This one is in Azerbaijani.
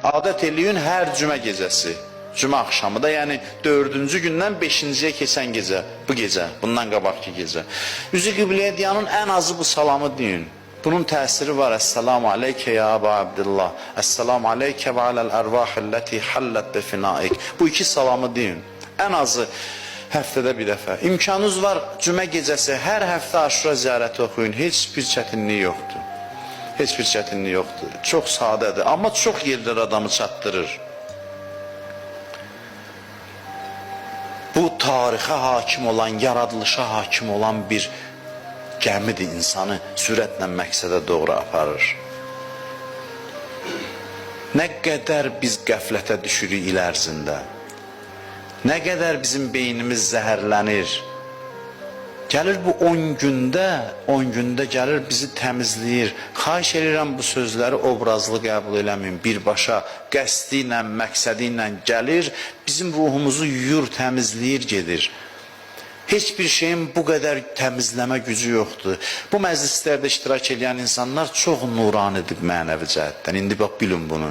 Adət eləyin hər cümə gecəsi, cümə axşamı da, yəni 4-cü gündən 5-ciyə keçən gecə, bu gecə, bundan qabaqki gecə. Üzü qibləyə deyanın ən azı bu salamı deyin. Bunun təsiri var. Əssalamu aleykə ya Əba Abdillah, Əssalamu aleykə və aləl ərvahilləti həllət bəfinaik. Bu iki salamı deyin. Ən azı həftədə bir dəfə. İmkanınız var, cümə gecəsi hər həftə Aşura ziyarəti oxuyun. Heç bir çətinlik yoxdur. Heç bir çətinlik yoxdur. Çox sadədir, amma çox yerlər adamı çatdırır. Bu tarixə hakim olan, yaradılışa hakim olan bir gəmidir, insanı sürətlə məqsədə doğru aparır. Nə qədər biz qəflətə düşürük il ərzində, nə qədər bizim beynimiz zəhərlənir. Gəlir bu 10 gündə gəlir bizi təmizləyir. Xahiş edirəm bu sözləri obrazlı qəbul eləməyin. Birbaşa qəsdi ilə, məqsədi ilə gəlir, bizim ruhumuzu yuyur, təmizləyir, gedir. Heç bir şeyin bu qədər təmizləmə gücü yoxdur. Bu məclislərdə iştirak edən insanlar çox nuranidir mənəvi cəhətdən. İndi bax, bilin bunu.